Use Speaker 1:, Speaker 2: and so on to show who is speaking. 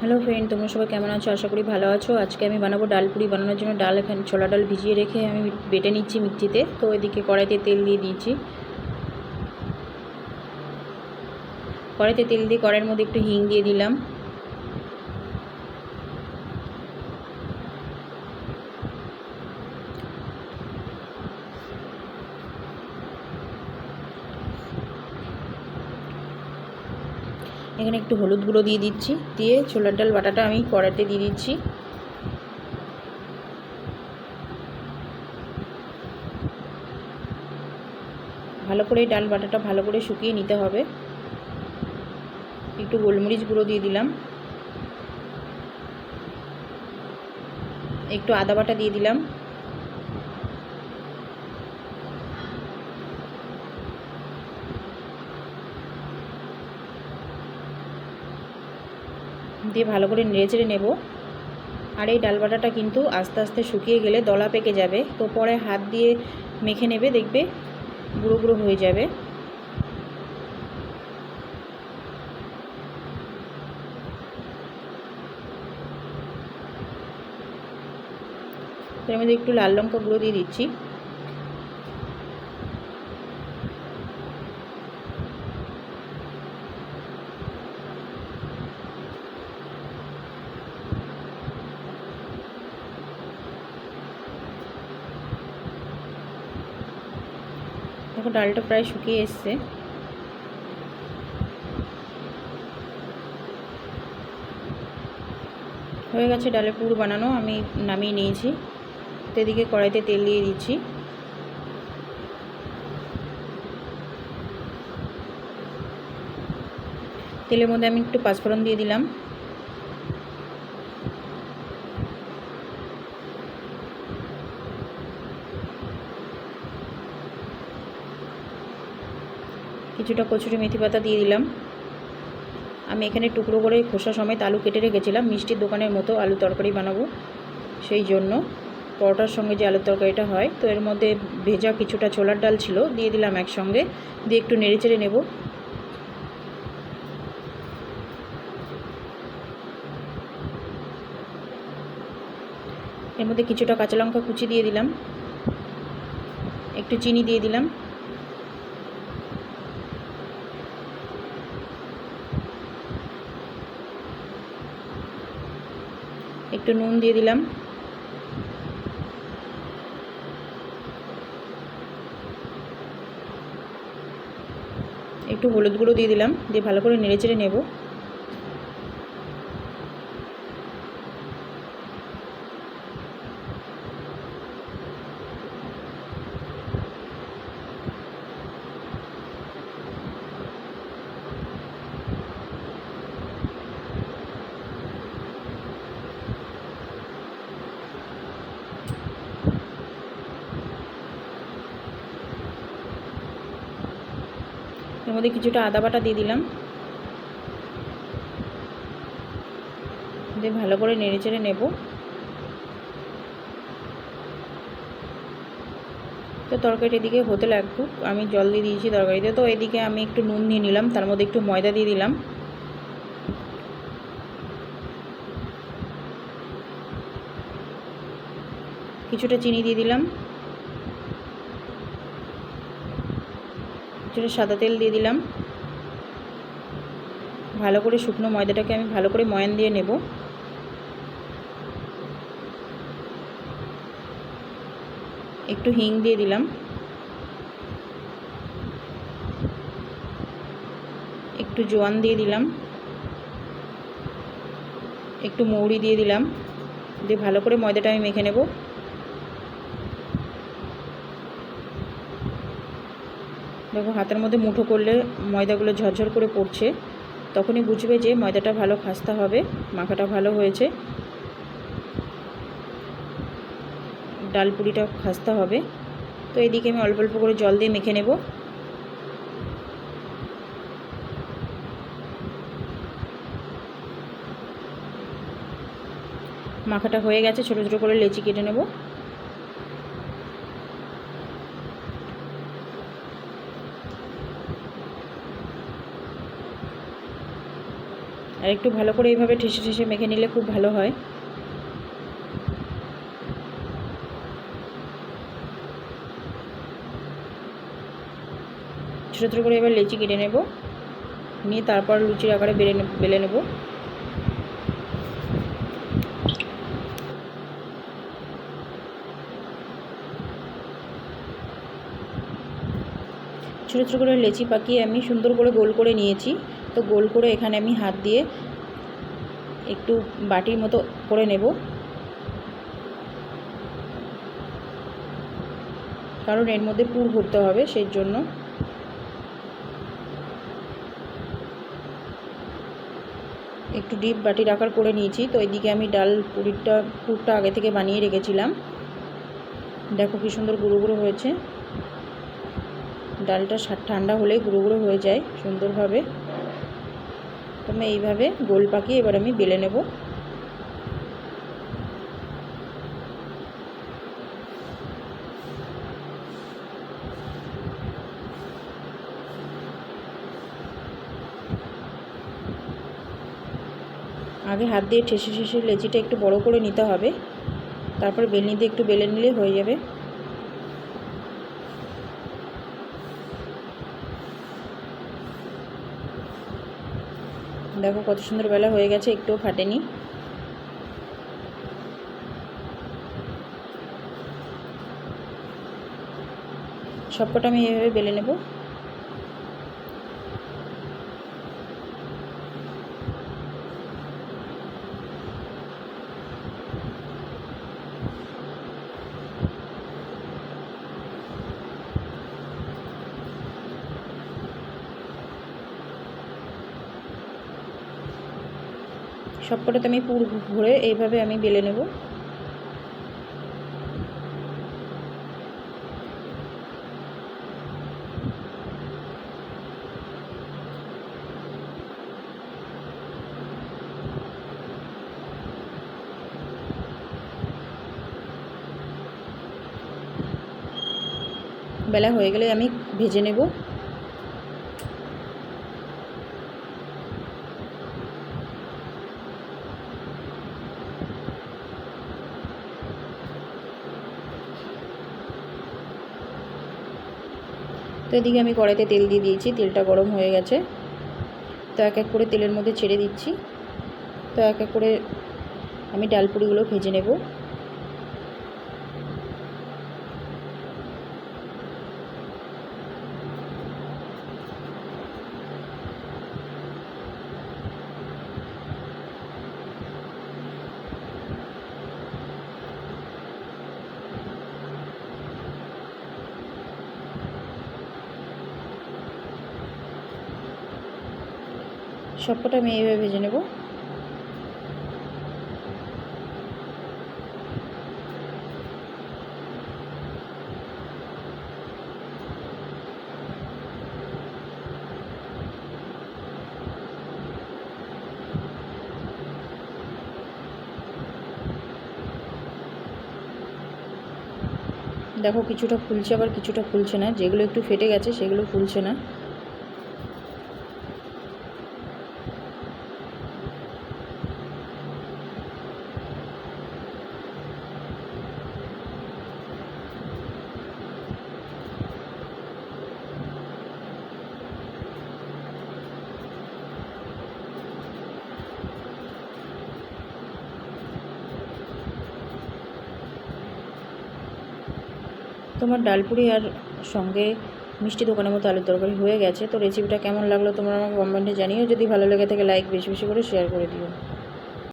Speaker 1: Hello friend, তোমরা সবাই কেমন আছো? আশা করি ভালো আছো। আজকে আমি বানাবো ডাল পুরি। বানানোর জন্য ডাল, এখানে ছোলা ডাল ভিজিয়ে রেখে আমি বেটে নিচ্ছি মিক্সিতে। তো এদিকে কড়াইতে তেল দিয়ে দিয়েছি। কড়াইতে তেল দিয়ে কড়াইয়ের মধ্যে একটু হিং দিয়ে দিলাম। এখানে একটু হলুদ গুঁড়ো দিয়ে দিচ্ছি। দিয়ে ছোলার ডাল বাটাটা আমি কড়াইতে দিয়ে দিচ্ছি। ভালো করে ডাল বাটাটা ভালো করে শুকিয়ে নিতে হবে। একটু গোলমরিচ গুঁড়ো দিয়ে দিলাম। একটু আদা বাটা দিয়ে দিলাম। দিয়ে ভালো করে নেড়েচেড়ে নেব। আর এই ডাল বাটাটা কিন্তু আস্তে আস্তে শুকিয়ে গেলে দলা পেকে যাবে, তো পরে হাত দিয়ে মেখে নেবে, দেখবে গুঁড়ো গুঁড়ো হয়ে যাবে। এর মধ্যে একটু লাল লঙ্কা গুঁড়ো দিয়ে দিচ্ছি। দেখো ডালটা প্রায় শুকিয়ে এসছে। হয়ে গেছে ডালের পুর বানানো। আমি নামিয়ে নিয়েছি। তো এদিকে কড়াইতে তেল দিয়ে দিচ্ছি। তেলের মধ্যে আমি একটু পাঁচফোড়ন দিয়ে দিলাম। কিছুটা কচুরি মেথি পাতা দিয়ে দিলাম। আমি এখানে টুকরো করে খোসা সমেত আলু কেটে রেখেছিলাম। মিষ্টির দোকানের মতো আলু তরকারি বানাবো, সেই জন্য পরোটার সঙ্গে যে আলুর তরকারিটা হয়, তো এর মধ্যে ভেজা কিছুটা ছোলার ডাল ছিল, দিয়ে দিলাম একসঙ্গে। দিয়ে একটু নেড়েচেড়ে নেব। এর মধ্যে কিছুটা কাঁচা লঙ্কা কুচি দিয়ে দিলাম। একটু চিনি দিয়ে দিলাম। একটু নুন দিয়ে দিলাম। একটু হলুদ গুঁড়ো দিয়ে দিলাম। দিয়ে ভালো করে নেড়েচেড়ে নেব। এর মধ্যে কিছুটা আদা বাটা দিয়ে দিলাম। দিয়ে ভালো করে নেড়েচেড়ে নেব। তো তরকারিটা এদিকে হতে লাগুক। আমি জল দিয়ে দিয়েছি তরকারিতে। তো এদিকে আমি একটু নুন নিয়ে নিলাম, তার মধ্যে একটু ময়দা দিয়ে দিলাম। কিছুটা চিনি দিয়ে দিলাম। কিছুটা সাদা তেল দিয়ে দিলাম। ভালো করে শুকনো ময়দাটাকে আমি ভালো করে ময়ান দিয়ে নেব। একটু হিং দিয়ে দিলাম। একটু জোয়ান দিয়ে দিলাম। একটু মৌরি দিয়ে দিলাম। দিয়ে ভালো করে ময়দাটা আমি মেখে নেব। দেখো হাতের মধ্যে মুঠো করলে ময়দাগুলো ঝরঝর করে পড়ছে, তখনই বুঝবে যে ময়দাটা ভালো খাস্তা হবে, মাখাটা ভালো হয়েছে, ডাল পুরিটা খাস্তা হবে। তো এদিকে আমি অল্প অল্প করে জল দিয়ে মেখে নেব। মাখাটা হয়ে গেছে। ছোটো ছোটো করে লেচি কেটে নেব। আর একটু ভালো করে এইভাবে ঠেসে ঠেসে মেখে নিলে খুব ভালো হয়। ছোটো ছোটো করে এবার লেচি কেটে নেব, নিয়ে তারপর লুচির আকারে বেলে নেব। ছোটো ছোটো করে লেচি পাকিয়ে আমি সুন্দর করে গোল করে নিয়েছি। তো গোল করে এখানে আমি হাত দিয়ে একটু বাটির মতো করে নেব, কারণ এর মধ্যে পুর ভরতে হবে, সেই জন্য। একটু ডিপ বাটির আকার করে নিয়েছি। তো এইদিকে আমি ডাল পুরটা আগে থেকে বানিয়ে রেখেছিলাম। দেখো কি সুন্দর গুঁড়ো গুঁড়ো হয়েছে। ডালটা ঠান্ডা হলেই গুঁড়ো গুঁড়ো হয়ে যায় সুন্দরভাবে। তো আমি এইভাবে গোল পাকিয়ে এবার আমি বেলে নেব। আগে হাত দিয়ে ঠেসে ঠেসে লেচিটা একটু বড় করে নিতে হবে, তারপর বেলনি দিয়ে একটু বেলে নিলে হয়ে যাবে। দেখো কত সুন্দর বেলা হয়ে গেছে, একটুও ফাটেনি। সবকটা আমি এভাবে বেলে নেব। সবকটাতে আমি পুর ভরে এইভাবে আমি বেলে নেব। বেলা হয়ে গেলে আমি ভেজে নেব। তো এদিকে আমি কড়াইতে তেল দিয়ে দিয়েছি, তেলটা গরম হয়ে গেছে। তো এক এক করে তেলের মধ্যে ছেড়ে দিচ্ছি। তো এক এক করে আমি ডালপুরিগুলো ভেজে নেব। সবকটা আমি এইভাবে ভেজে নেব। দেখো কিছুটা ফুলছে, আবার কিছুটা ফুলছে না। যেগুলো একটু ফেটে গেছে সেগুলো ফুলছে না। তোমার ডালপুরি আর সঙ্গে মিষ্টি দোকানের মতো আলুর তরকারি হয়ে গেছে। তো রেসিপিটা কেমন লাগলো তোমরা আমাকে কমেন্টে জানিও। যদি ভালো লেগে থাকে লাইক বেশি বেশি করে শেয়ার করে দিও।